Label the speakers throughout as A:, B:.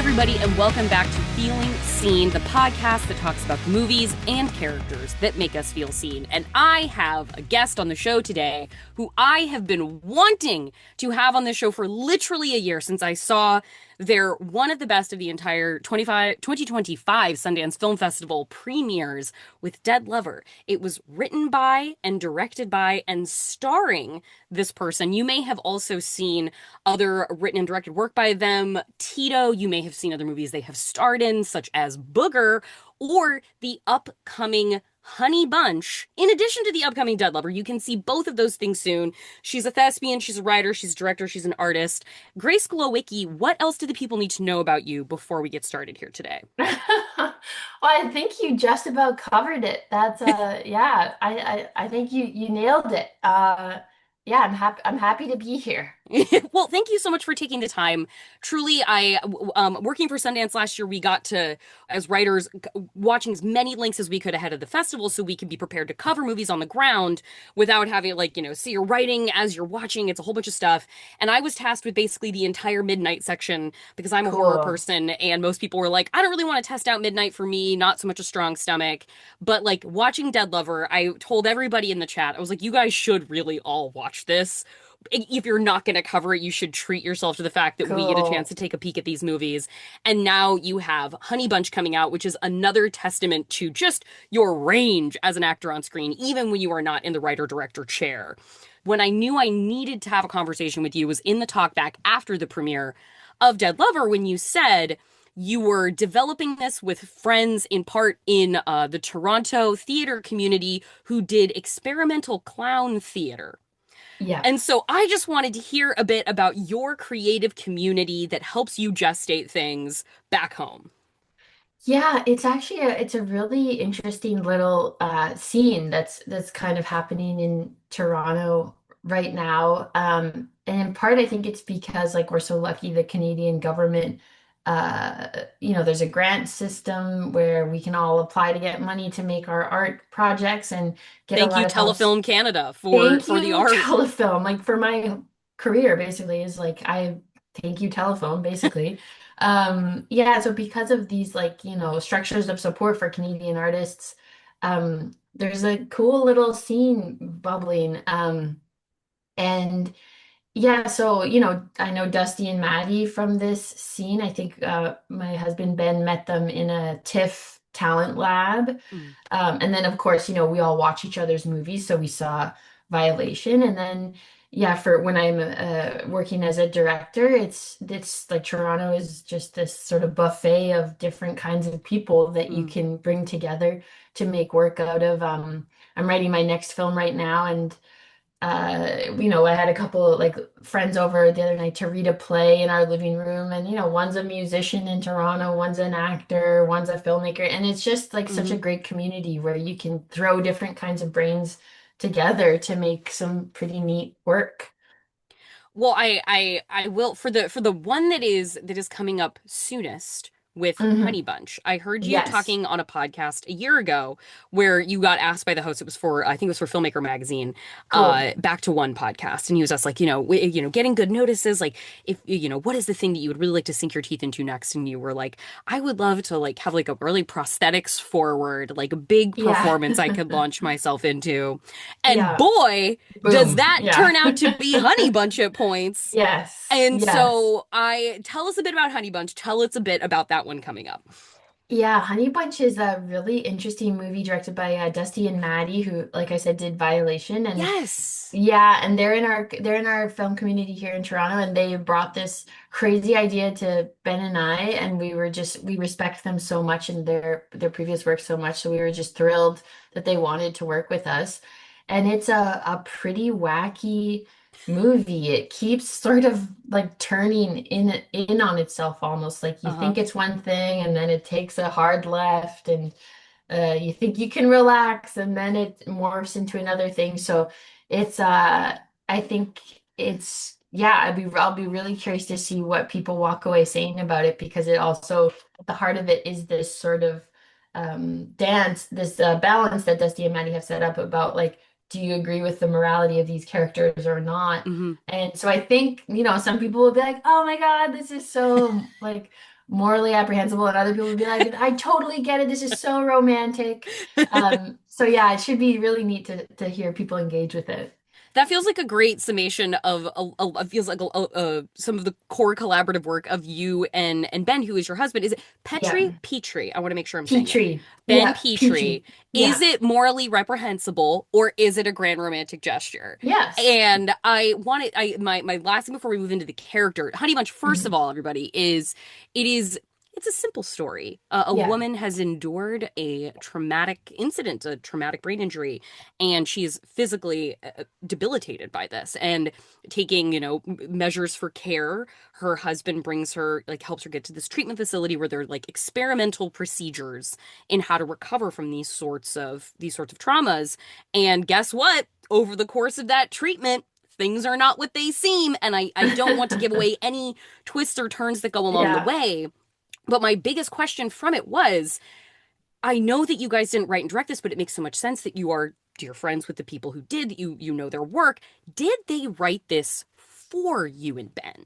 A: everybody, and welcome back to Feeling Seen, the podcast that talks about the movies and characters that make us feel seen. And I have a guest on the show today who I have been wanting to have on this show for literally a year since I saw their one of the best of the entire 2025 Sundance Film Festival premieres with Dead Lover. It was written by and directed by and starring this person. You may have also seen other written and directed work by them. Tito, you may have seen other movies they have starred in, such as Booger, or the upcoming Honey Bunch. In addition to the upcoming Dead Lover, you can see both of those things soon. She's a thespian, she's a writer, she's a director, she's an artist. Grace Glowicki, what else do the people need to know about you before we get started here today?
B: Well, I think you just about covered it. That's yeah, I think you nailed it. Yeah, I'm happy to be here.
A: Well, thank you so much for taking the time. Truly, working for Sundance last year, we got to, as writers, watching as many links as we could ahead of the festival so we could be prepared to cover movies on the ground without having, see your writing as you're watching. It's a whole bunch of stuff. And I was tasked with basically the entire midnight section because I'm a horror
B: Cool.
A: person, and most people were like, I don't really want to test out midnight for me, not so much a strong stomach. But like watching Dead Lover, I told everybody in the chat, I was like, you guys should really all watch this. If you're not going to cover it, you should treat yourself to the fact that we get a chance
B: Cool.
A: to take a peek at these movies. And now you have Honey Bunch coming out, which is another testament to just your range as an actor on screen, even when you are not in the writer-director chair. When I knew I needed to have a conversation with you was in the talkback after the premiere of Dead Lover when you said you were developing this with friends in part in the Toronto theater community who did experimental clown theater.
B: Yep.
A: And so I just wanted to hear a bit about your creative community that helps you gestate things back home.
B: Yeah, it's a really interesting little scene that's kind of happening in Toronto right now. And in part, I think it's because like we're so lucky the Canadian government, there's a grant system where we can all apply to get money to make our art projects and get a
A: Thank
B: lot
A: you,
B: of help.
A: Telefilm Canada, for
B: Thank
A: the
B: you,
A: art.
B: Telefilm. Like for my career, basically, is like I thank you, Telephone, basically. Yeah, so because of these structures of support for Canadian artists, there's a cool little scene bubbling. And yeah, so I know Dusty and Maddie from this scene. I think my husband Ben met them in a TIFF talent lab.
A: Mm.
B: And then, of course, we all watch each other's movies. So we saw Violation. And then, yeah, for when I'm working as a director, it's like Toronto is just this sort of buffet of different kinds of people that you
A: Mm.
B: can bring together to make work out of. I'm writing my next film right now. And I had a couple like friends over the other night to read a play in our living room, and one's a musician in Toronto, one's an actor, one's a filmmaker, and it's just like such a
A: Hmm.
B: great community where you can throw different kinds of brains together to make some pretty neat work.
A: Well, I will for the one that is coming up soonest with
B: Hmm.
A: Honey Bunch. I heard you
B: Yes.
A: talking on a podcast a year ago where you got asked by the host. It was for I think it was for Filmmaker Magazine,
B: Cool.
A: Back to One podcast, and he was just like, getting good notices. Like, if what is the thing that you would really like to sink your teeth into next? And you were like, I would love to like have like a really prosthetics forward, like a big
B: Yeah.
A: performance I could launch myself into. And
B: Yeah.
A: boy, does
B: Boom.
A: that
B: Yeah.
A: turn out to be Honey Bunch at points.
B: Yes.
A: And
B: Yes.
A: so I tell us a bit about Honey Bunch. Tell us a bit about that one coming up.
B: Yeah, Honey Bunch is a really interesting movie directed by Dusty and Maddie, who, like I said, did Violation, and
A: Yes.
B: yeah, and they're in our film community here in Toronto, and they brought this crazy idea to Ben and I, and we respect them so much and their previous work so much, so we were just thrilled that they wanted to work with us, and it's a pretty wacky movie. It keeps sort of like turning in on itself almost like you
A: Uh-huh.
B: think it's one thing and then it takes a hard left and you think you can relax and then it morphs into another thing. So it's I think it's yeah, I'll be really curious to see what people walk away saying about it because it also at the heart of it is this sort of this balance that Dusty and Maddie have set up about like do you agree with the morality of these characters or not?
A: Hmm.
B: And so I think, some people will be like, "Oh my God, this is so like morally apprehensible, and other people would be like, I totally get it. This is so romantic. So yeah, it should be really neat to hear people engage with it.
A: That feels like a great summation of feels like some of the core collaborative work of you and Ben, who is your husband. Is it
B: Yeah.
A: Petrie? I want to make sure I'm saying it.
B: Petrie.
A: Ben
B: Yeah,
A: Petrie.
B: Petrie.
A: Is
B: Yeah.
A: it morally reprehensible or is it a grand romantic gesture?
B: Yes.
A: And I wanted my last thing before we move into the character, Honey Bunch. First of
B: Mhm.
A: all, everybody is it is. It's a simple story. A
B: Yeah.
A: woman has endured a traumatic incident, a traumatic brain injury, and she's physically debilitated by this and taking, measures for care. Her husband brings her, like, helps her get to this treatment facility where they're like experimental procedures in how to recover from these sorts of traumas. And guess what? Over the course of that treatment, things are not what they seem. And I don't want to give away any twists or turns that go along the
B: Yeah.
A: way. But my biggest question from it was, I know that you guys didn't write and direct this, but it makes so much sense that you are dear friends with the people who did, that you know their work. Did they write this for you and Ben?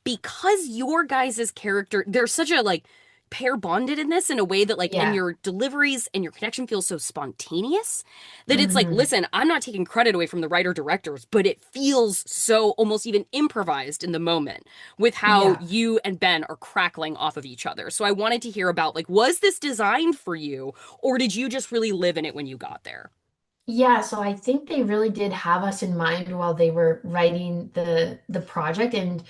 A: Because your guys' character, they're such a like pair bonded in this in a way that like, and
B: Yeah.
A: your deliveries and your connection feels so spontaneous that it's like,
B: Hmm.
A: listen, I'm not taking credit away from the writer directors, but it feels so almost even improvised in the moment with how
B: Yeah.
A: you and Ben are crackling off of each other. So I wanted to hear about, like, was this designed for you or did you just really live in it when you got there?
B: Yeah, so I think they really did have us in mind while they were writing the project, and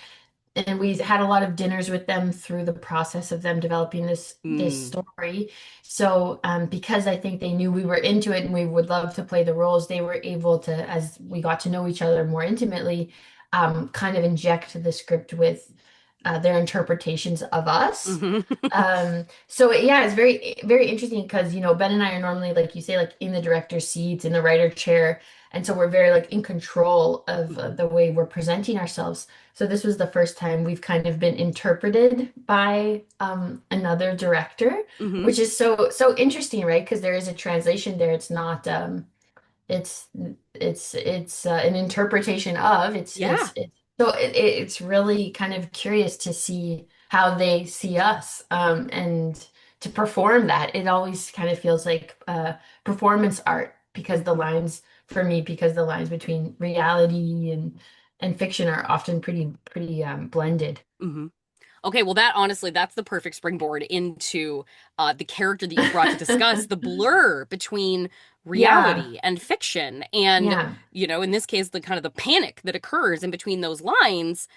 B: we had a lot of dinners with them through the process of them developing this
A: Mm.
B: story. So because I think they knew we were into it and we would love to play the roles, they were able to, as we got to know each other more intimately, kind of inject the script with their interpretations of us.
A: Hmm.
B: So yeah, it's very, very interesting because, Ben and I are normally, like you say, like in the director's seats, in the writer chair. And so we're very like in control of
A: Hmm.
B: the way we're presenting ourselves. So this was the first time we've kind of been interpreted by another director,
A: Hmm.
B: which is so interesting, right? Because there is a translation there. It's not it's it's an interpretation of
A: Yeah.
B: so it's really kind of curious to see how they see us, and to perform that. It always kind of feels like performance art because the
A: Hmm.
B: lines for me because the lines between reality and fiction are often pretty blended.
A: Hmm. Okay, well, that honestly, that's the perfect springboard into the character that you brought to discuss, the blur between
B: Yeah,
A: reality and fiction, and
B: yeah,
A: in this case, the kind of the panic that occurs in between those lines.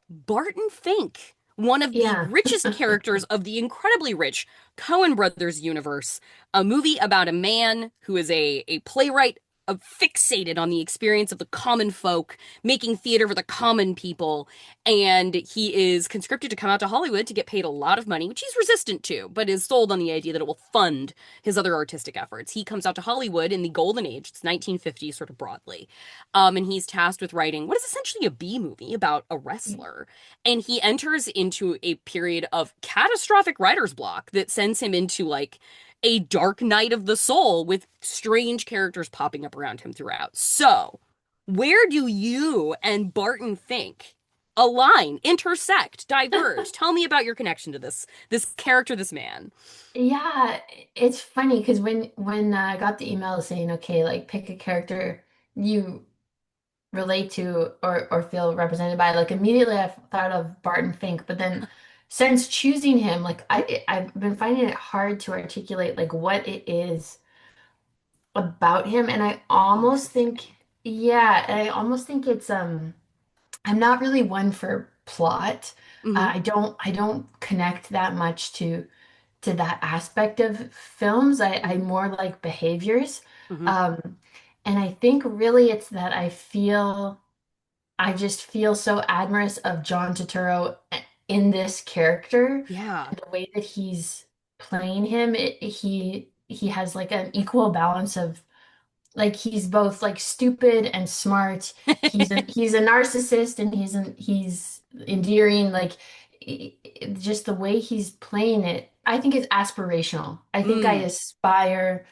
A: Barton Fink, one of the
B: yeah.
A: richest characters of the incredibly rich Coen Brothers universe, a movie about a man who is a playwright. Fixated on the experience of the common folk, making theater for the common people, and he is conscripted to come out to Hollywood to get paid a lot of money, which he's resistant to, but is sold on the idea that it will fund his other artistic efforts. He comes out to Hollywood in the golden age, it's 1950 sort of broadly, and he's tasked with writing what is essentially a B movie about a wrestler. And he enters into a period of catastrophic writer's block that sends him into like a dark night of the soul with strange characters popping up around him throughout. So, where do you and Barton think align, intersect, diverge? Tell me about your connection to this character, this man.
B: Yeah, it's funny because when I got the email saying, okay, like pick a character you relate to or feel represented by, like immediately I thought of Barton Fink, but then since choosing him, like I've been finding it hard to articulate like what it is about him, and I
A: Oh,
B: almost think,
A: interesting.
B: yeah, and I almost think it's I'm not really one for plot.
A: Mm-hmm.
B: I don't connect that much to that aspect of films. I
A: Mm-hmm.
B: more like behaviors.
A: Mm-hmm.
B: Um, and I think really it's that I just feel so admirous of John Turturro in this character
A: Yeah.
B: and the way that he's playing him. He has like an equal balance of like he's both like stupid and smart. He's a narcissist and he's endearing. Like just the way he's playing it, I think is aspirational. I think I
A: Mm.
B: aspire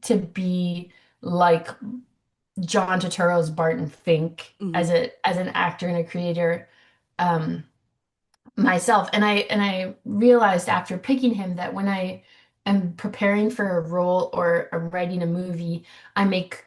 B: to be like John Turturro's Barton Fink
A: Mm-hmm.
B: as an actor and a creator. Um, myself. And I realized after picking him that when I am preparing for a role or I'm writing a movie, I make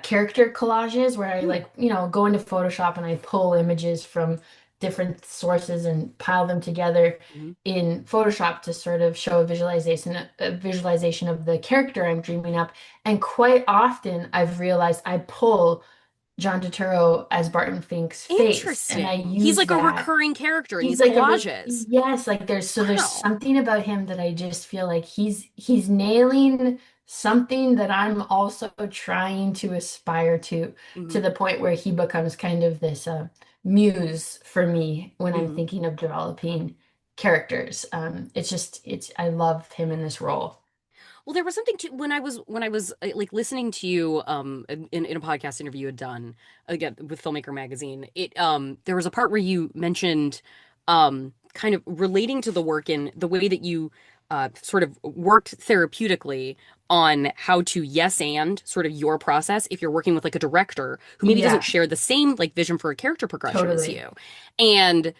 B: character collages where I
A: Hmm.
B: like, go into Photoshop and I pull images from different sources and pile them together
A: Hmm.
B: in Photoshop to sort of show a visualization of the character I'm dreaming up. And quite often I've realized I pull John Turturro as Barton Fink's face, and I
A: Interesting. He's
B: use
A: like a
B: that.
A: recurring character in
B: He's
A: these
B: like
A: collages.
B: yes, like there's
A: Wow.
B: something about him that I just feel like he's nailing something that I'm also trying to aspire to
A: Hmm.
B: the point where he becomes kind of this muse for me when I'm
A: Hmm.
B: thinking of developing characters. It's I love him in this role.
A: Well, there was something to when I was like listening to you in a podcast interview you had done again with Filmmaker Magazine. It there was a part where you mentioned kind of relating to the work in the way that you sort of worked therapeutically on how to yes and sort of your process if you're working with like a director who maybe doesn't
B: Yeah,
A: share the same like vision for a character progression as
B: totally.
A: you. And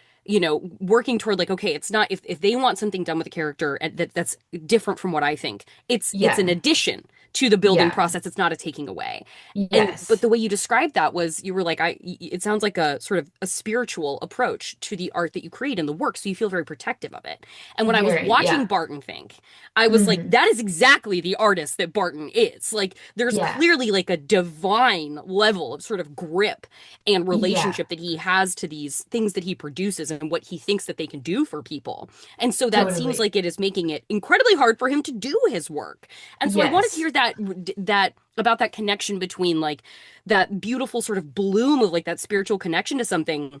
A: working toward like, okay, it's not if they want something done with a character that's different from what I think, it's an
B: Yeah,
A: addition to the building
B: yeah,
A: process. It's not a taking away. And but
B: yes,
A: the way you described that was you were like, it sounds like a sort of a spiritual approach to the art that you create and the work. So you feel very protective of it. And when I was
B: very,
A: watching
B: yeah.
A: Barton Fink, I was like,
B: Hmm.
A: that is exactly the artist that Barton is. Like there's
B: Yeah.
A: clearly like a divine level of sort of grip and
B: Yeah,
A: relationship that he has to these things that he produces and what he thinks that they can do for people. And so that seems
B: totally.
A: like it is making it incredibly hard for him to do his work. And so I wanted to
B: Yes,
A: hear that about that connection between like that beautiful sort of bloom of like that spiritual connection to something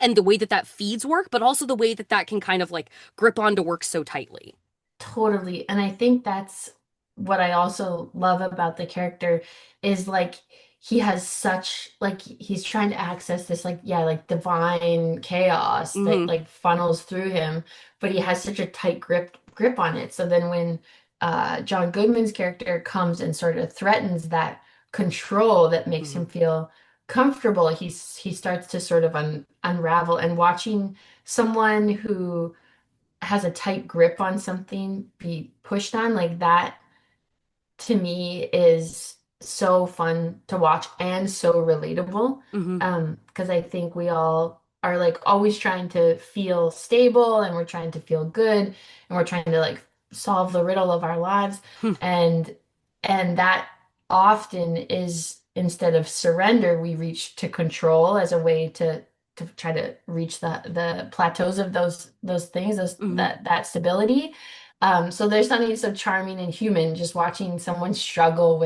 A: and the way that that feeds work, but also the way that that can kind of like grip onto work so tightly.
B: totally. And I think that's what I also love about the character is like he has such like he's trying to access this like yeah, like divine chaos that
A: Hmm.
B: like funnels through him, but he has such a tight grip on it. So then when John Goodman's character comes and sort of threatens that control that makes
A: Hmm.
B: him feel comfortable, he starts to sort of unravel and watching someone who has a tight grip on something be pushed on like that to me is so fun to watch and so relatable.
A: Hmm.
B: Because I think we all are like always trying to feel stable and we're trying to feel good and we're trying to like solve the riddle of our lives. And that often is instead of surrender, we reach to control as a way to try to reach the plateaus of those things,
A: Hmm.
B: that stability. So there's something so charming and human just watching someone struggle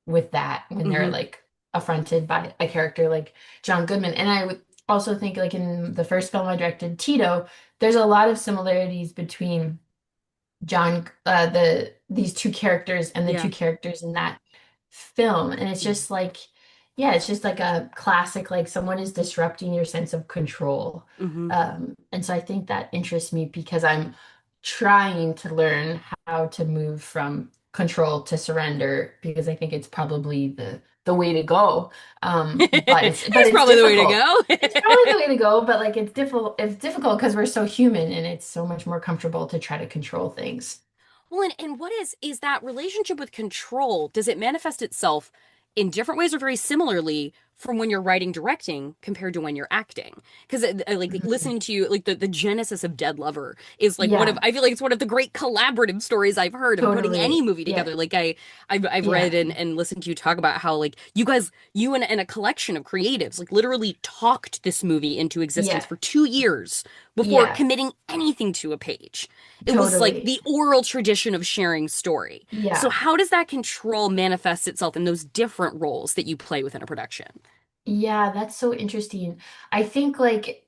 B: with that when they're
A: Hmm.
B: like affronted by a character like John Goodman. And I would also think like in the first film I directed, Tito, there's a lot of similarities between these two characters and the
A: Yeah.
B: two characters in that film. And it's
A: Hmm.
B: just like, yeah, it's just like a classic, like someone is disrupting your sense of control.
A: Hmm.
B: And so I think that interests me because I'm trying to learn how to move from control to surrender because I think it's probably the way to go. But
A: It's
B: it's
A: probably the way to
B: difficult.
A: go.
B: It's probably the way to go, but like it's difficult because we're so human and it's so much more comfortable to try to control things.
A: Well, and what is that relationship with control? Does it manifest itself in different ways or very similarly from when you're writing, directing compared to when you're acting? Because like
B: Mhm.
A: listening to you, like the genesis of Dead Lover is like one of
B: Yeah,
A: I feel like it's one of the great collaborative stories I've heard of putting any
B: totally.
A: movie
B: Yeah,
A: together. Like I've read
B: yeah,
A: and listened to you talk about how like you and a collection of creatives like literally talked this movie into existence
B: yeah,
A: for 2 years before
B: yeah,
A: committing anything to a page. It was like
B: totally.
A: the oral tradition of sharing story. So
B: Yeah.
A: how does that control manifest itself in those different roles that you play within a production?
B: Yeah, that's so interesting. I think like,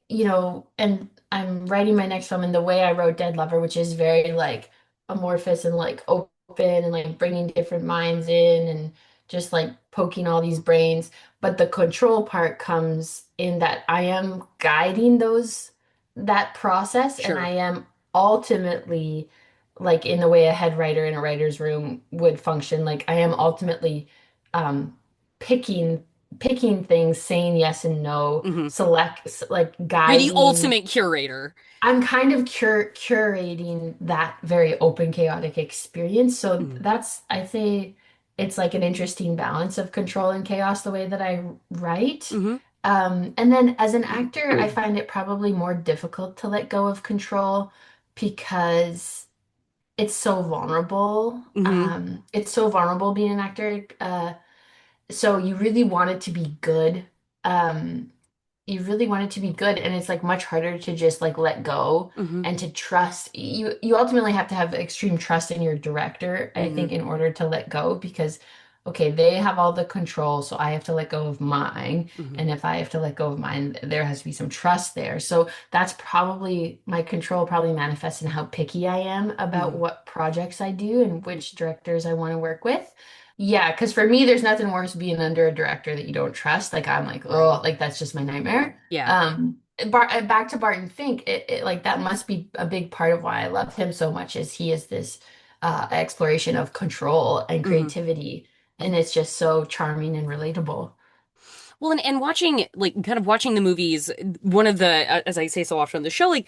B: and I'm writing my next film in the way I wrote Dead Lover, which is very like amorphous and like open and like bringing different minds in and just like poking all these brains. But the control part comes in that I am guiding that process and I
A: Sure.
B: am ultimately like in the way a head writer in a writer's room would function. Like I am ultimately um picking picking things, saying yes and no,
A: Hmm.
B: like
A: You're the
B: guiding.
A: ultimate curator.
B: I'm kind of curating that very open, chaotic experience. So
A: Mm-hmm.
B: that's, I say, it's like an interesting balance of control and chaos the way that I write. And then as an actor, I find it probably more difficult to let go of control because it's so vulnerable.
A: Hmm.
B: It's so vulnerable being an actor. So you really want it to be good. Um, you really want it to be good, and it's like much harder to just like let go
A: Hmm.
B: and to trust. You ultimately have to have extreme trust in your director, I
A: Hmm.
B: think, in order to let go because okay, they have all the control, so I have to let go of mine.
A: Hmm.
B: And if I have to let go of mine, there has to be some trust there. So that's probably my control probably manifests in how picky I am about
A: Hmm.
B: what projects I do and which directors I want to work with. Yeah, because for me, there's nothing worse being under a director that you don't trust. Like I'm like, oh,
A: Right.
B: like that's just my nightmare.
A: Yeah.
B: Back to Barton Fink, like that must be a big part of why I love him so much is he is this exploration of control and
A: Hmm.
B: creativity, and it's just so charming and relatable.
A: Well, and watching, like, kind of watching the movies, one of the, as I say so often on the show, like,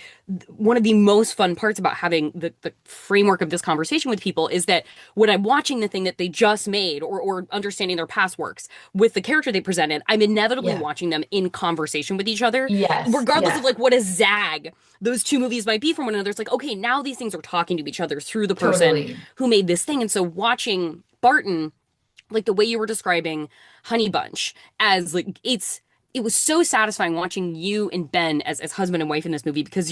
A: one of the most fun parts about having the framework of this conversation with people is that when I'm watching the thing that they just made or understanding their past works with the character they presented, I'm inevitably
B: Yeah.
A: watching them in conversation with each other,
B: Yes.
A: regardless of,
B: Yeah.
A: like, what a zag those two movies might be from one another. It's like, okay, now these things are talking to each other through the person
B: Totally.
A: who made this thing. And so watching Barton, like the way you were describing Honey Bunch as like it was so satisfying watching you and Ben as husband and wife in this movie because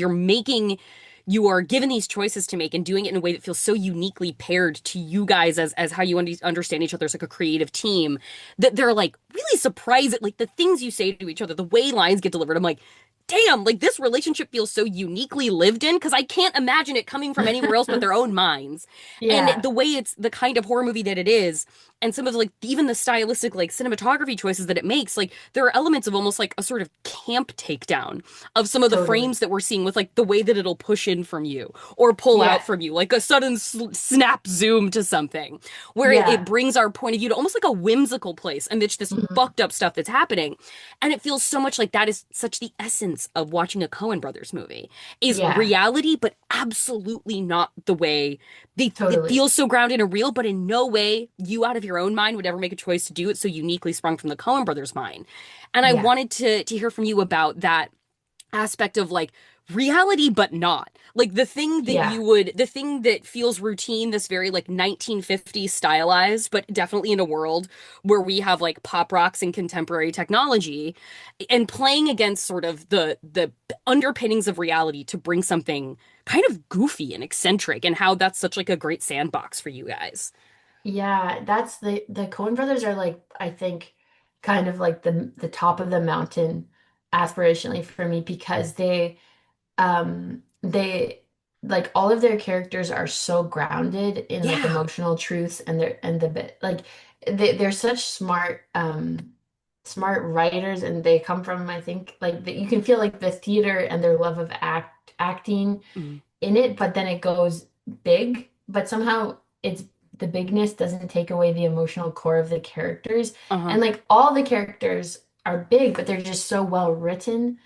A: you are given these choices to make and doing it in a way that feels so uniquely paired to you guys as how you understand each other as like a creative team that they're like really surprised at like the things you say to each other, the way lines get delivered. I'm like, damn, like this relationship feels so uniquely lived in because I can't imagine it coming from anywhere else but their own minds. And
B: Yeah.
A: the way it's the kind of horror movie that it is, and some of like even the stylistic like cinematography choices that it makes, like there are elements of almost like a sort of camp takedown of some of the
B: Totally.
A: frames that we're seeing with like the way that it'll push in from you or pull out
B: Yeah.
A: from you, like a sudden snap zoom to something, where it
B: Yeah.
A: brings our point of view to almost like a whimsical place amidst this
B: Mhm.
A: fucked up stuff that's happening. And it feels so much like that is such the essence of watching a Coen Brothers movie is
B: Yeah.
A: reality, but absolutely not the way it
B: Totally.
A: feels so grounded and real, but in no way you out of your own mind would ever make a choice to do it so uniquely sprung from the Coen brothers' mind. And I
B: Yeah.
A: wanted to hear from you about that aspect of like reality but not like
B: Yeah.
A: the thing that feels routine, this very like 1950s stylized, but definitely in a world where we have like pop rocks and contemporary technology and playing against sort of the underpinnings of reality to bring something kind of goofy and eccentric, and how that's such like a great sandbox for you guys.
B: Yeah, that's the Coen brothers are like I think kind of like the top of the mountain aspirationally for me because they like all of their characters are so grounded in like
A: Yeah.
B: emotional truths and the bit like they're such smart writers and they come from I think like you can feel like the theater and their love of acting
A: Mm.
B: in it, but then it goes big, but somehow it's the bigness doesn't take away the emotional core of the characters.
A: Uh-huh.
B: And like all the characters are big, but they're just so well written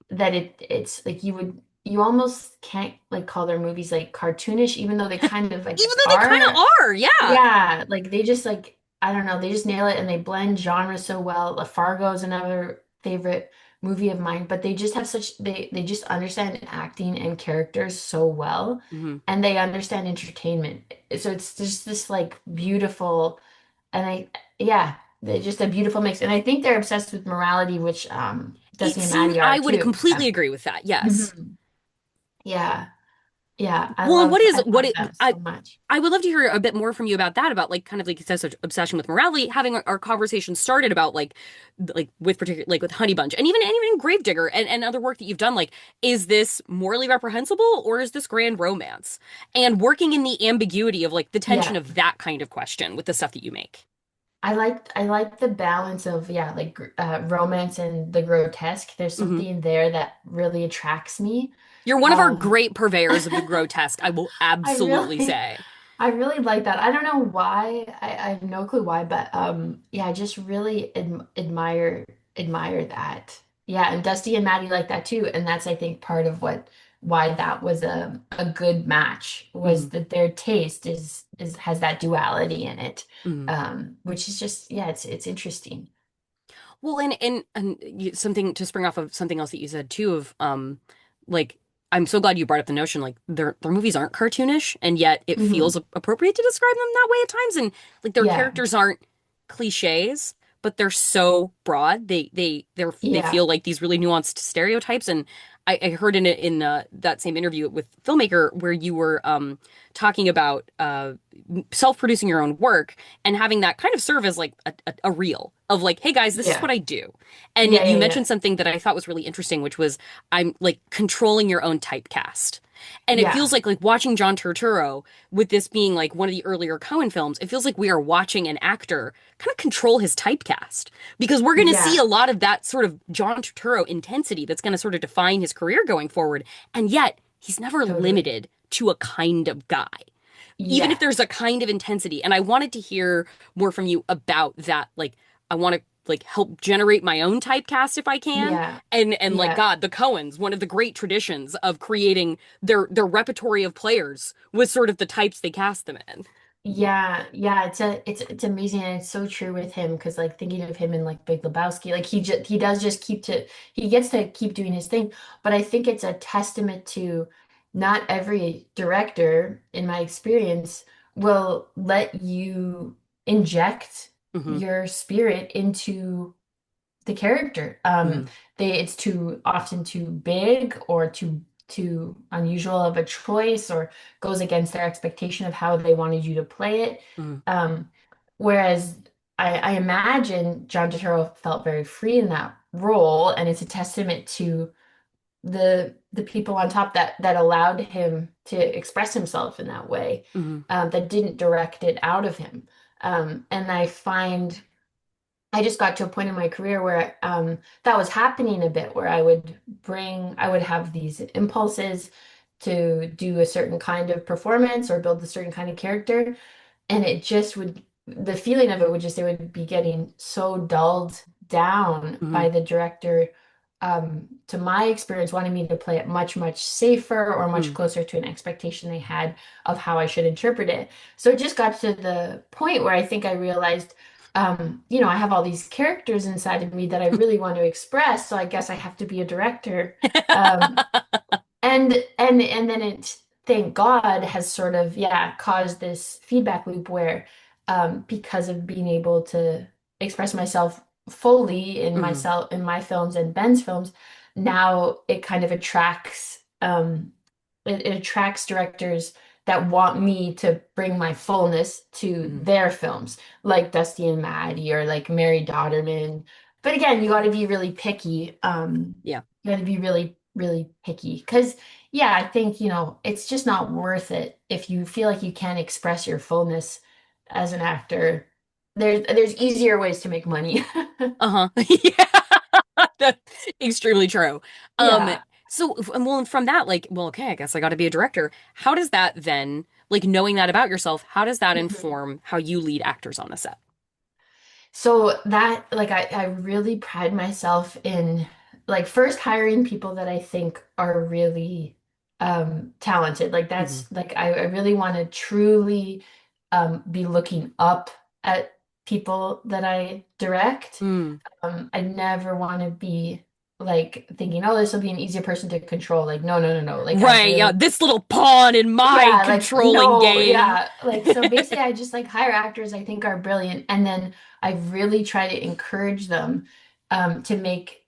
B: that it's like you almost can't like call their movies like cartoonish, even though they kind of I
A: Even
B: guess
A: though they kind of
B: are.
A: are, yeah.
B: Yeah, like they just like I don't know, they just nail it and they blend genres so well. La Fargo is another favorite movie of mine, but they just have such they just understand acting and characters so well
A: Hmm.
B: and they understand entertainment. So it's just this like beautiful and I yeah, they're just a beautiful mix. And I think they're obsessed with morality, which
A: It
B: Destiny and
A: seems
B: Maddie are
A: I would
B: too. Yeah.
A: completely agree with that. Yes.
B: Mhm. Yeah. Yeah.
A: Well, and
B: I
A: what
B: love
A: it
B: them so much.
A: I would love to hear a bit more from you about that, about like kind of like you said, such obsession with morality, having our conversation started about like with particular like with Honey Bunch and even in Gravedigger and other work that you've done, like, is this morally reprehensible or is this grand romance? And working in the ambiguity of like the tension
B: Yeah.
A: of that kind of question with the stuff that you make.
B: I like the balance of yeah, like romance and the grotesque. There's
A: Hmm.
B: something there that really attracts me.
A: You're one of our
B: Um
A: great purveyors of the grotesque, I will
B: I
A: absolutely
B: really
A: say.
B: I really like that. I don't know why. I have no clue why, but yeah, I just really admire that. Yeah, and Dusty and Maddie like that too, and that's I think part of what why that was a good match was
A: Mhm,
B: that their taste is has that duality in it.
A: mhm.
B: Which is just yeah, it's interesting.
A: Well, something to spring off of something else that you said too of like I'm so glad you brought up the notion like their movies aren't cartoonish and yet it feels
B: Hmm.
A: appropriate to describe them that way at times and like their
B: Yeah.
A: characters aren't cliches but they're so broad they
B: Yeah.
A: feel like these really nuanced stereotypes and I heard in it in that same interview with filmmaker where you were talking about self-producing your own work and having that kind of serve as like a reel of like, hey guys, this is what
B: Yeah.
A: I do. And
B: Yeah,
A: you
B: yeah, yeah.
A: mentioned something that I thought was really interesting, which was I'm like controlling your own typecast. And it feels
B: Yeah.
A: like watching John Turturro with this being like one of the earlier Coen films, it feels like we are watching an actor kind of control his typecast because we're going to see
B: Yeah.
A: a lot of that sort of John Turturro intensity that's going to sort of define his career going forward. And yet he's never
B: Totally.
A: limited to a kind of guy even if
B: Yeah.
A: there's a kind of intensity. And I wanted to hear more from you about that. Like, I want to like help generate my own typecast if I can.
B: Yeah.
A: And like
B: Yeah.
A: God, the Coens, one of the great traditions of creating their repertory of players was sort of the types they cast them in.
B: Yeah, yeah, it's amazing and it's so true with him because like thinking of him in like Big Lebowski, like he does just he gets to keep doing his thing, but I think it's a testament to not every director, in my experience, will let you inject
A: Hmm.
B: your spirit into the character.
A: Hmm.
B: It's too often too big or too unusual of a choice or goes against their expectation of how they wanted you to play it.
A: Hmm.
B: Um, whereas I imagine John Turturro felt very free in that role, and it's a testament to the people on top that allowed him to express himself in that way,
A: Hmm.
B: that didn't direct it out of him. And I find I just got to a point in my career where that was happening a bit, where I would have these impulses to do a certain kind of performance or build a certain kind of character, and the feeling of it would just, it would be getting so dulled down
A: Hmm.
B: by the director, to my experience, wanting me to play it much, much safer or much
A: Hmm.
B: closer to an expectation they had of how I should interpret it. So it just got to the point where I think I realized, I have all these characters inside of me that I really want to express, so I guess I have to be a director. Um, and then it, thank God, has sort of, yeah, caused this feedback loop where, because of being able to express myself fully
A: Hmm.
B: in my films and Ben's films, now it kind of attracts, it attracts directors that want me to bring my fullness to
A: Hmm.
B: their films, like Dusty and Maddie or like Mary Dotterman. But again, you got to be really picky.
A: Yeah.
B: You got to be really, really picky because, yeah, I think, it's just not worth it if you feel like you can't express your fullness as an actor. There's easier ways to make money.
A: Uh-huh. Yeah. That's extremely true. Um,
B: Yeah.
A: and from that, like, well, okay, I guess I got to be a director. How does that then, like, knowing that about yourself, how does that inform how you lead actors on a set?
B: So that, like, I really pride myself in, like, first hiring people that I think are really talented. Like
A: Hmm.
B: that's like I really want to truly be looking up at people that I direct.
A: Mm.
B: I never want to be like thinking, oh, this will be an easier person to control. Like, no, no, no, no. Like I
A: Right, yeah,
B: really,
A: this little pawn in my
B: yeah, like
A: controlling
B: no,
A: game.
B: yeah. Like so basically I just like hire actors I think are brilliant, and then I really try to encourage them to make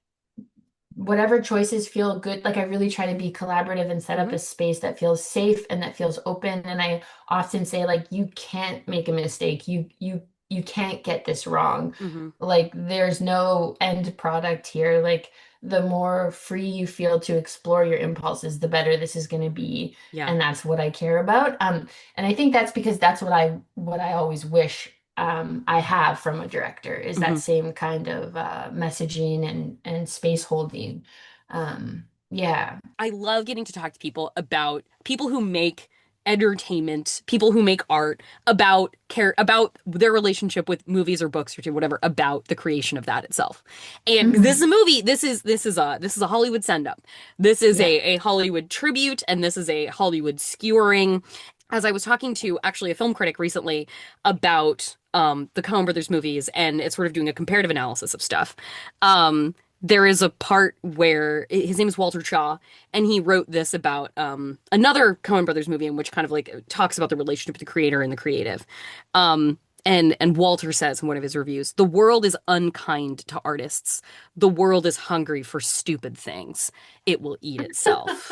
B: whatever choices feel good. Like I really try to be collaborative and set up
A: Hmm.
B: a space that feels safe and that feels open. And I often say like you can't make a mistake. You can't get this wrong.
A: Hmm.
B: Like there's no end product here. Like the more free you feel to explore your impulses, the better this is going to be.
A: Yeah.
B: And that's what I care about. And I think that's because that's what I always wish I have from a director is that
A: Hmm.
B: same kind of messaging and space holding. Yeah.
A: I love getting to talk to people about people who make entertainment, people who make art about care about their relationship with movies or books or whatever about the creation of that itself. And this is
B: Hmm.
A: a movie, this is a Hollywood send up. This is
B: Yeah.
A: a Hollywood tribute and this is a Hollywood skewering. As I was talking to actually a film critic recently about the Coen Brothers movies and it's sort of doing a comparative analysis of stuff. There is a part where his name is Walter Shaw, and he wrote this about another Coen Brothers movie in which kind of like talks about the relationship with the creator and the creative. And Walter says in one of his reviews, "The world is unkind to artists. The world is hungry for stupid things. It will eat itself."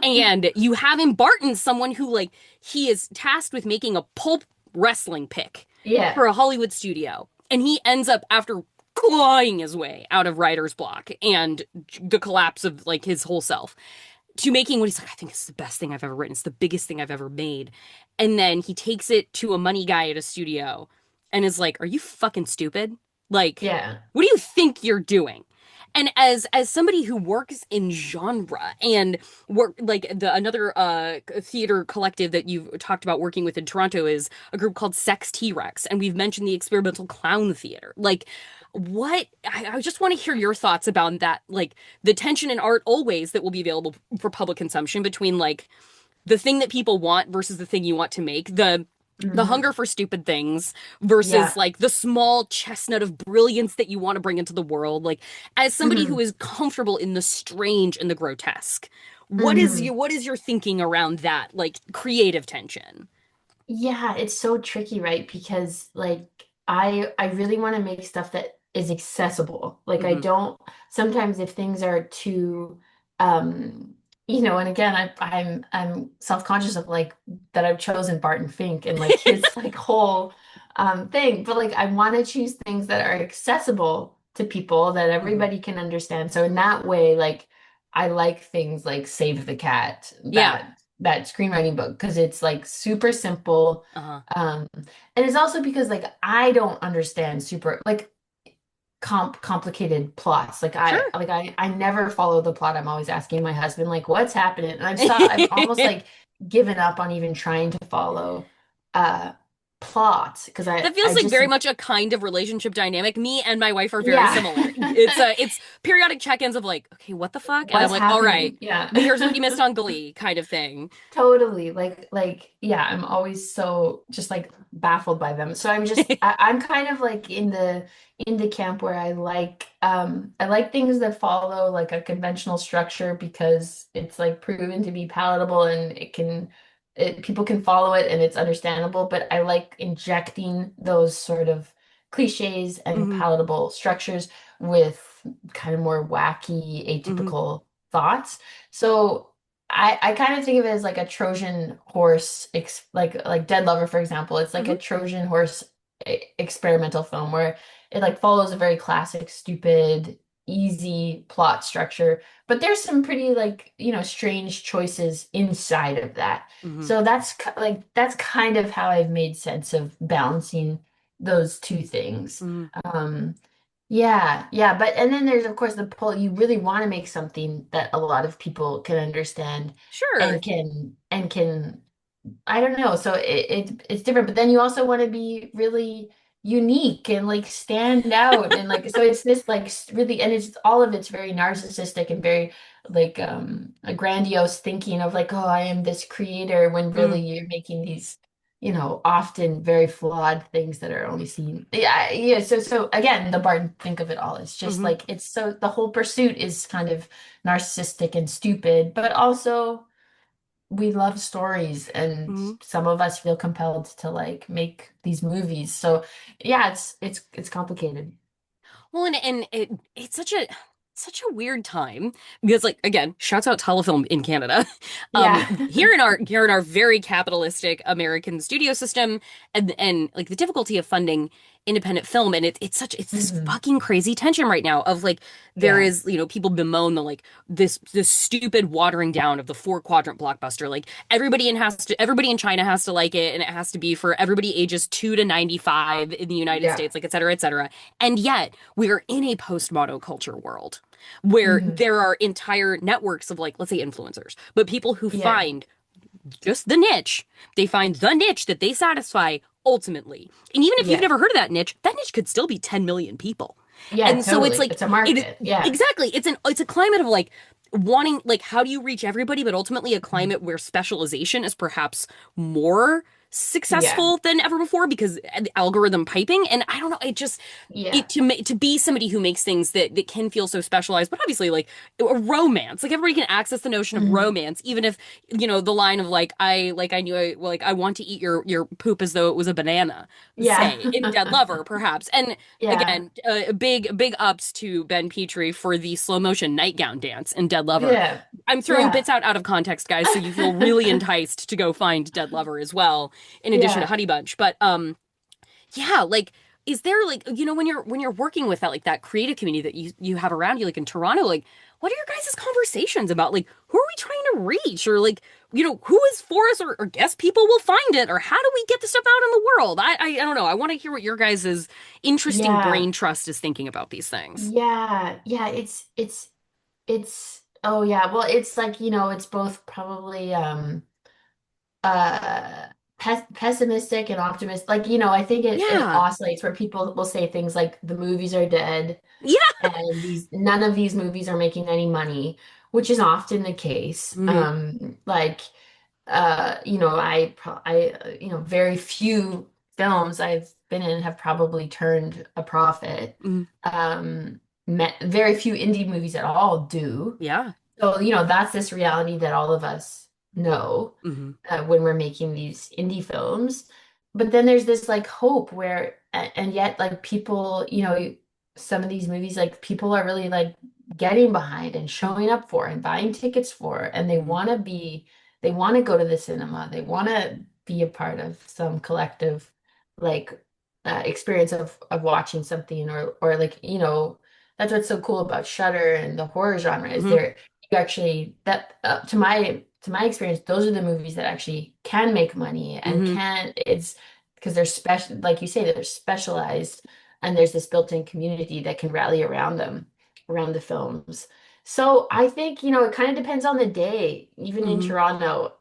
A: And you have in Barton someone who like he is tasked with making a pulp wrestling pick
B: Yeah.
A: for a Hollywood studio. And he ends up after clawing his way out of writer's block and the collapse of like his whole self to making what he's like, I think it's the best thing I've ever written. It's the biggest thing I've ever made. And then he takes it to a money guy at a studio and is like, are you fucking stupid? Like,
B: Yeah.
A: what do you think you're doing? And as somebody who works in genre and work like the another theater collective that you've talked about working with in Toronto is a group called Sex T-Rex, and we've mentioned the experimental clown theater. Like, what I just want to hear your thoughts about that, like the tension in art always that will be available for public consumption between like the thing that people want versus the thing you want to make, the
B: Hmm.
A: hunger for stupid things versus
B: Yeah.
A: like the small chestnut of brilliance that you want to bring into the world. Like as somebody who
B: Hmm.
A: is comfortable in the strange and the grotesque,
B: Hmm.
A: what is your thinking around that like creative tension?
B: Yeah, it's so tricky, right? Because like I really want to make stuff that is accessible. Like I
A: Hmm.
B: don't sometimes if things are too um and again I'm self-conscious of like that I've chosen Barton Fink and like his like whole thing, but like I want to choose things that are accessible to people that
A: Hmm.
B: everybody can understand. So in that way, like I like things like Save the Cat,
A: Yeah.
B: that screenwriting book because it's like super simple.
A: Uh-huh.
B: And it's also because like I don't understand super like complicated plots. Like
A: Sure.
B: I never follow the plot. I'm always asking my husband like what's happening. And I've almost like given up on even trying to follow uh plots because
A: That feels
B: I
A: like
B: just
A: very much a kind of relationship dynamic. Me and my wife are very
B: yeah.
A: similar. It's periodic check-ins of like, okay, what the fuck? And I'm
B: What's
A: like, all right,
B: happening? Yeah.
A: here's what you missed on Glee, kind of thing.
B: Totally. Yeah, I'm always so just like baffled by them. So I'm kind of like in the camp where I like things that follow like a conventional structure because it's like proven to be palatable and people can follow it and it's understandable, but I like injecting those sort of cliches and
A: Hmm.
B: palatable structures with kind of more wacky,
A: Hmm.
B: atypical thoughts. So I kind of think of it as like a Trojan horse, like Dead Lover, for example. It's like
A: Hmm.
B: a Trojan horse experimental film where it like follows a very classic, stupid, easy plot structure, but there's some pretty like, strange choices inside of that.
A: Hmm.
B: So that's kind of how I've made sense of balancing those two things.
A: Hmm.
B: Um, yeah, yeah, but and then there's of course the pull. You really want to make something that a lot of people can understand
A: Sure.
B: and can I don't know. So it's different, but then you also want to be really unique and like stand out and like so it's this like really and it's all of it's very narcissistic and very like a grandiose thinking of like oh I am this creator when
A: Mm,
B: really you're making these often very flawed things that are only seen yeah so again the Barton think of it all it's just
A: hmm.
B: like it's so the whole pursuit is kind of narcissistic and stupid but also we love stories and
A: Hmm.
B: some of us feel compelled to like make these movies. So yeah, it's complicated.
A: Well, and it's such a weird time because like again, shouts out telefilm in Canada.
B: Yeah.
A: Here in our very capitalistic American studio system and like the difficulty of funding independent film and it's this
B: Hmm.
A: fucking crazy tension right now of like there
B: Yeah.
A: is, people bemoan the like this stupid watering down of the four quadrant blockbuster. Like everybody in China has to like it and it has to be for everybody ages 2 to 95 in the United
B: Yeah.
A: States, like et cetera, et cetera. And yet, we are in a post monoculture world where
B: Hmm.
A: there are entire networks of, like, let's say influencers, but people who
B: Yeah.
A: find just the niche. They find the niche that they satisfy ultimately. And even if you've
B: Yeah.
A: never heard of that niche could still be 10 million people.
B: Yeah,
A: And so it's
B: totally.
A: like
B: It's a
A: it
B: market. Yeah.
A: exactly. It's a climate of like wanting like how do you reach everybody, but ultimately a
B: Mhm.
A: climate where specialization is perhaps more
B: Yeah.
A: successful than ever before because algorithm piping. And I don't know, it just
B: Yeah.
A: it to be somebody who makes things that can feel so specialized, but obviously like a romance, like everybody can access the notion of
B: Mhm.
A: romance, even if the line of I knew I want to eat your poop as though it was a banana,
B: Yeah.
A: say in Dead Lover perhaps. And
B: Yeah.
A: again, big ups to Ben Petrie for the slow motion nightgown dance in Dead Lover.
B: Yeah.
A: I'm throwing
B: Yeah.
A: bits out of context, guys, so you feel really enticed to go find Dead Lover as well, in addition to
B: Yeah.
A: Honey Bunch. But yeah, like is there like when you're working with that like that creative community that you have around you like in Toronto, like what are your guys' conversations about? Like who are we trying to reach? Or like, who is for us or guess people will find it? Or how do we get the stuff out in the world? I don't know. I want to hear what your guys' interesting
B: Yeah.
A: brain trust is thinking about these things.
B: Yeah. Yeah. It's oh yeah. Well, it's like, it's both probably uh pessimistic and optimistic. Like, I think it
A: Yeah.
B: oscillates where people will say things like the movies are dead
A: Yeah.
B: and these none of these movies are making any money, which is often the case.
A: Hmm.
B: Like very few films I've been in have probably turned a profit.
A: Hmm.
B: Very few indie movies at all do.
A: Yeah.
B: So, that's this reality that all of us know
A: Hmm.
B: when we're making these indie films. But then there's this like hope where, and yet like people, some of these movies, like people are really like getting behind and showing up for and buying tickets for, and
A: Hmm.
B: they want to go to the cinema. They want to be a part of some collective like experience of watching something or like, that's what's so cool about Shudder and the horror genre is
A: Hmm.
B: there you actually that to my experience, those are the movies that actually can make money and
A: Hmm.
B: can it's because they're special, like you say, they're specialized and there's this built-in community that can rally around them, around the films. So I think, it kind of depends on the day, even in
A: Hmm.
B: Toronto.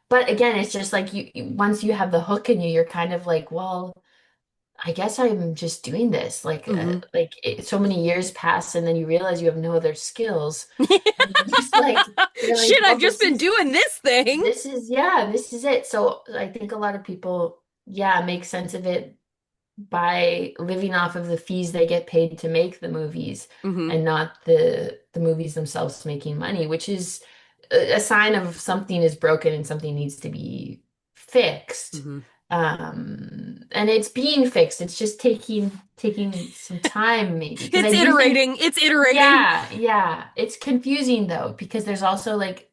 B: But again, it's just like once you have the hook in you, you're kind of like, well, I guess I'm just doing this.
A: Hmm.
B: So many years pass, and then you realize you have no other skills, and you're like,
A: Shit,
B: well,
A: I've just been doing this thing.
B: this is it. So I think a lot of people, yeah, make sense of it by living off of the fees they get paid to make the movies,
A: Hmm.
B: and not the movies themselves making money, which is a sign of something is broken and something needs to be fixed.
A: Hmm.
B: And it's being fixed. It's just taking some time maybe because
A: It's
B: I do think,
A: iterating. It's iterating.
B: yeah, yeah, it's confusing though because there's also like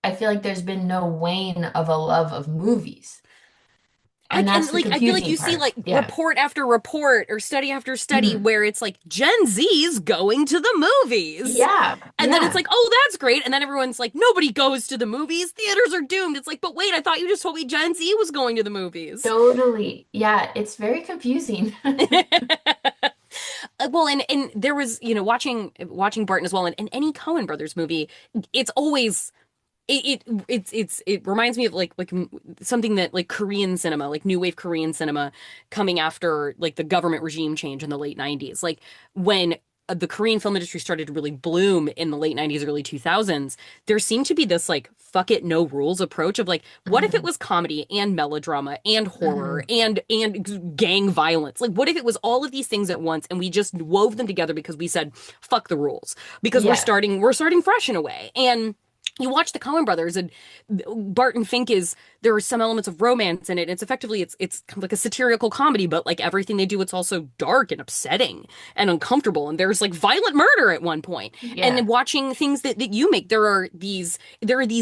B: I feel like there's been no wane of a love of movies. And
A: And
B: that's the
A: like I feel like
B: confusing
A: you see
B: part.
A: like
B: Yeah.
A: report after report or study after study
B: Mhm.
A: where it's like Gen Z's going to the movies.
B: Yeah.
A: And then it's
B: Yeah.
A: like, oh, that's great. And then everyone's like, nobody goes to the movies. Theaters are doomed. It's like, but wait, I thought you just told me Gen Z was going to the movies.
B: Totally. Yeah, it's very confusing.
A: Well, and there was, watching Barton as well, and any Coen Brothers movie, it's always it reminds me of something that like Korean cinema, like new wave Korean cinema coming after like the government regime change in the late 90s. Like when the Korean film industry started to really bloom in the late 90s, early 2000s, there seemed to be this like fuck it, no rules approach of like, what if it
B: Mhm.
A: was comedy and melodrama and horror
B: Mhm.
A: and gang violence? Like, what if it was all of these things at once and we just wove them together because we said, fuck the rules, because we're
B: Yeah.
A: starting fresh in a way. And you watch the Coen brothers and Barton Fink is there are some elements of romance in it. It's effectively it's kind of like a satirical comedy, but like everything they do, it's also dark and upsetting and uncomfortable. And there's like violent murder at one point. And then
B: Yeah.
A: watching things that you make, there are these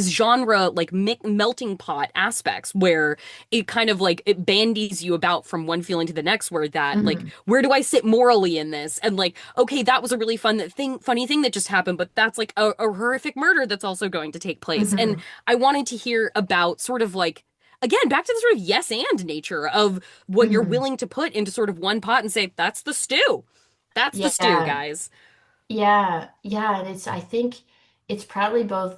A: genre like melting pot aspects where it kind of like it bandies you about from one feeling to the next. Where that like
B: Mhm.
A: where do I sit morally in this? And like okay, that was a really funny thing that just happened, but that's like a horrific murder that's also going to take place. And
B: Mhm.
A: I wanted to hear about sort of like again back to the sort of yes and nature of what you're
B: Mhm.
A: willing to put into sort of one pot and say that's the stew. That's the stew,
B: Yeah.
A: guys.
B: Yeah. Yeah. And I think it's probably both.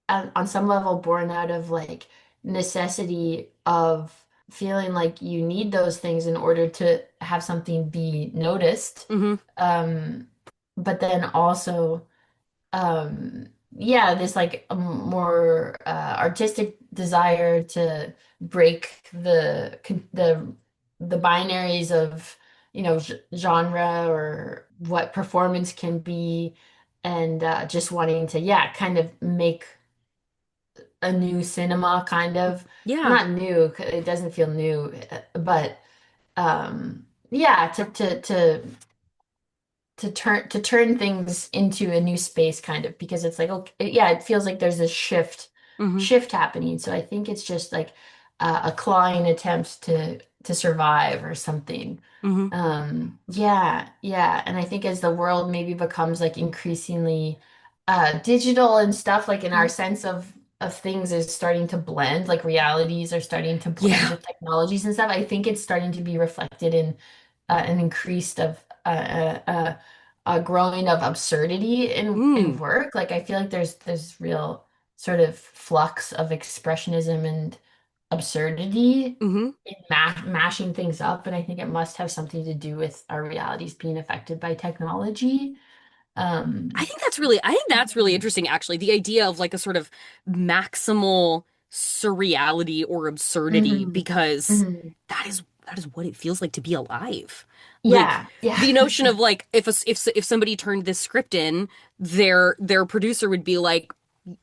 B: on some level born out of like necessity of feeling like you need those things in order to have something be noticed.
A: Hmm.
B: Um, but then also, yeah, this like a more artistic desire to break the binaries of, genre or what performance can be, and just wanting to, yeah, kind of make a new cinema, kind of. Well,
A: Yeah.
B: not new, 'cause it doesn't feel new, but yeah, to turn things into a new space, kind of, because it's like, okay, yeah, it feels like there's this
A: Hmm.
B: shift happening. So I think it's just like a clawing attempt to survive or something.
A: Hmm.
B: Yeah, yeah. And I think as the world maybe becomes like increasingly digital and stuff, like in our sense of things is starting to blend, like realities are starting to blend
A: Yeah.
B: with technologies and stuff. I think it's starting to be reflected in an increased of a growing of absurdity in
A: Mm.
B: work. Like I feel like there's real sort of flux of expressionism and absurdity
A: Hmm.
B: in mashing things up, and I think it must have something to do with our realities being affected by technology. Um,
A: I think that's really interesting, actually. The idea of like a sort of maximal surreality or absurdity,
B: mhm,
A: because
B: mhm.
A: that is what it feels like to be alive. Like
B: Yeah, yeah,
A: the notion of like if somebody turned this script in, their producer would be like,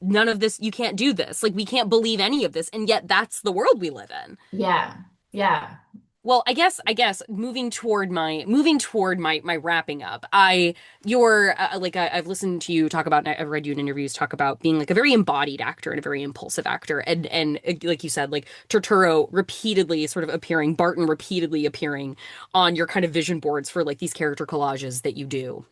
A: none of this, you can't do this. Like we can't believe any of this, and yet that's the world we live in.
B: yeah, yeah.
A: Well, I guess moving toward my wrapping up. I've listened to you talk about, and I've read you in interviews talk about being like a very embodied actor and a very impulsive actor, and like you said, like Turturro repeatedly sort of appearing, Barton repeatedly appearing on your kind of vision boards for like these character collages that you do.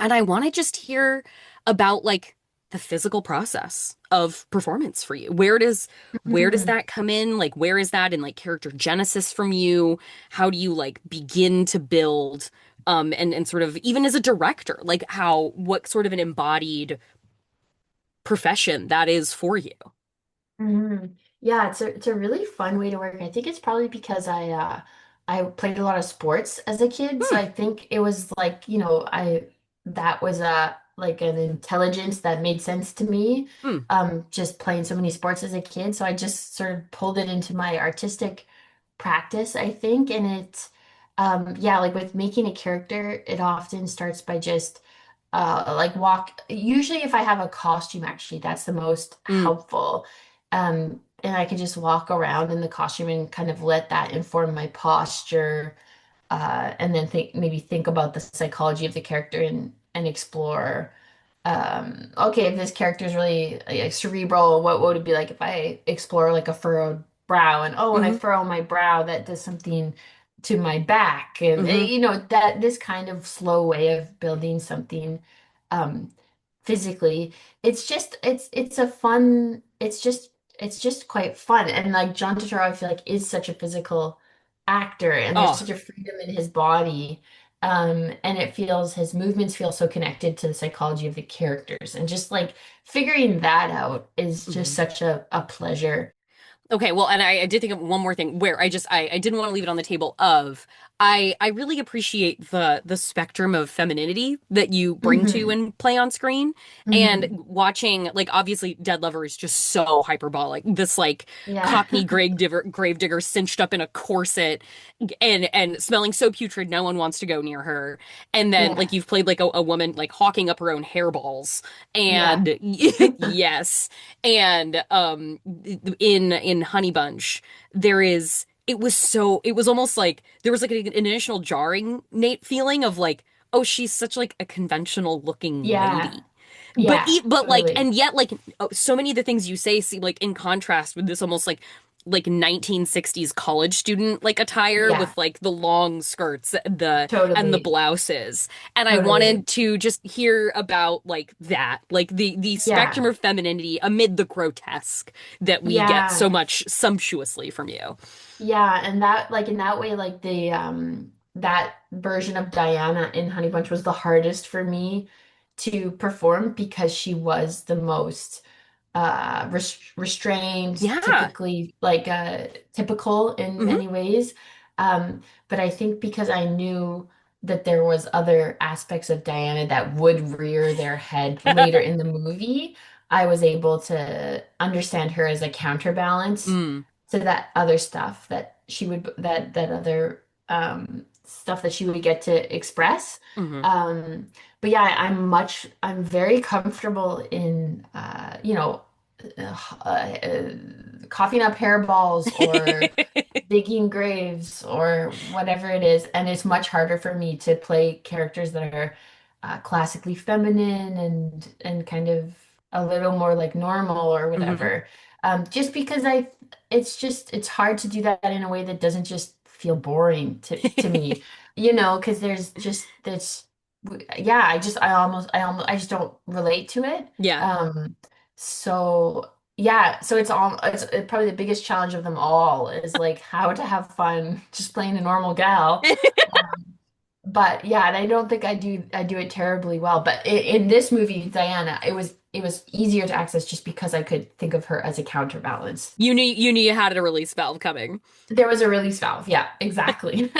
A: And I want to just hear about like the physical process of performance for you. Where does
B: Mhm.
A: that come in? Like where is that in like character genesis from you? How do you like begin to build and sort of even as a director, like how what sort of an embodied profession that is for you?
B: Yeah, it's a really fun way to work. I think it's probably because I played a lot of sports as a kid, so
A: Hmm.
B: I think it was like, I that was like an intelligence that made sense to me,
A: Hmm.
B: just playing so many sports as a kid. So I just sort of pulled it into my artistic practice, I think. And yeah, like with making a character, it often starts by just like walk. Usually, if I have a costume, actually, that's the most
A: Hmm.
B: helpful. And I can just walk around in the costume and kind of let that inform my posture, and then think about the psychology of the character and explore. Okay, if this character is really like cerebral, what would it be like if I explore like a furrowed brow? And oh, when I
A: Hmm.
B: furrow my brow, that does something to my back. And
A: Hmm.
B: that this kind of slow way of building something um physically, it's a fun, it's just quite fun. And like John Turturro, I feel like is such a physical actor, and there's
A: Oh.
B: such a freedom in his body. And his movements feel so connected to the psychology of the characters. And just like figuring that out is just
A: Mhm.
B: such a pleasure.
A: Okay, well, and I did think of one more thing where I didn't want to leave it on the table of I really appreciate the spectrum of femininity that you bring to
B: Hmm.
A: and play on screen. And
B: Hmm.
A: watching, like, obviously Dead Lover is just so hyperbolic. This like
B: Yeah.
A: Cockney grave digger cinched up in a corset and smelling so putrid no one wants to go near her. And then
B: Yeah.
A: like you've played like a woman like hawking up her own hairballs.
B: Yeah.
A: And yes. And in Honey Bunch, there is it was almost like there was like an initial jarring Nate feeling of like, oh, she's such like a conventional looking
B: Yeah.
A: lady.
B: Yeah.
A: But like
B: Totally.
A: and yet like so many of the things you say seem like in contrast with this almost like 1960s college student like attire
B: Yeah.
A: with like the long skirts and the
B: Totally.
A: blouses. And I
B: Totally.
A: wanted to just hear about like that, like the spectrum
B: Yeah.
A: of femininity amid the grotesque that we get so
B: Yeah.
A: much sumptuously from you.
B: Yeah. And that, like, in that way, like that version of Diana in Honey Bunch was the hardest for me to perform because she was the most restrained,
A: Yeah.
B: typically like typical in
A: Hmm.
B: many ways. But I think because I knew that there was other aspects of Diana that would rear their head later in the movie, I was able to understand her as a counterbalance
A: Mm.
B: to that other stuff that other stuff that she would get to express.
A: Hmm.
B: Um, but yeah, I'm very comfortable in coughing up hairballs or digging graves or whatever it is. And it's much harder for me to play characters that are classically feminine and kind of a little more like normal or
A: Hmm.
B: whatever. Just because it's hard to do that in a way that doesn't just feel boring to me, because yeah, I just don't relate to it.
A: Yeah.
B: Um, so yeah, so it's probably the biggest challenge of them all is like how to have fun just playing a normal gal. But yeah, and I don't think I do it terribly well. But in this movie, Diana, it was easier to access just because I could think of her as a counterbalance.
A: You knew you had a release valve coming.
B: There was a release valve. Yeah, exactly.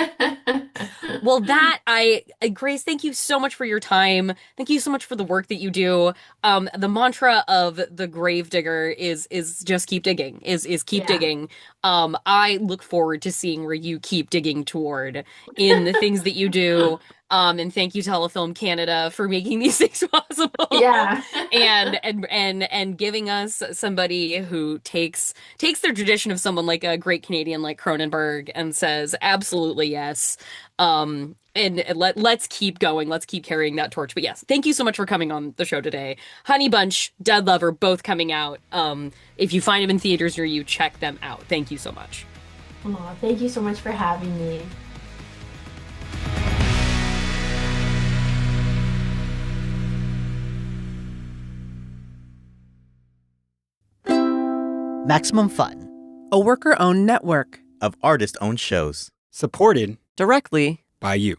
A: Well, Grace, thank you so much for your time. Thank you so much for the work that you do. The mantra of the Gravedigger is just keep digging, is keep
B: Yeah.
A: digging. I look forward to seeing where you keep digging toward in the things that you do. And thank you, Telefilm Canada, for making these things possible
B: Yeah.
A: and giving us somebody who takes their tradition of someone like a great Canadian like Cronenberg and says, absolutely yes. And let's keep going. Let's keep carrying that torch. But yes, thank you so much for coming on the show today. Honey Bunch, Dead Lover, both coming out. If you find them in theaters near you, check them out. Thank you so much.
B: Oh, thank you so much for having me.
C: Maximum Fun.
D: A worker-owned network
E: of artist-owned shows.
F: Supported
D: directly
F: by you.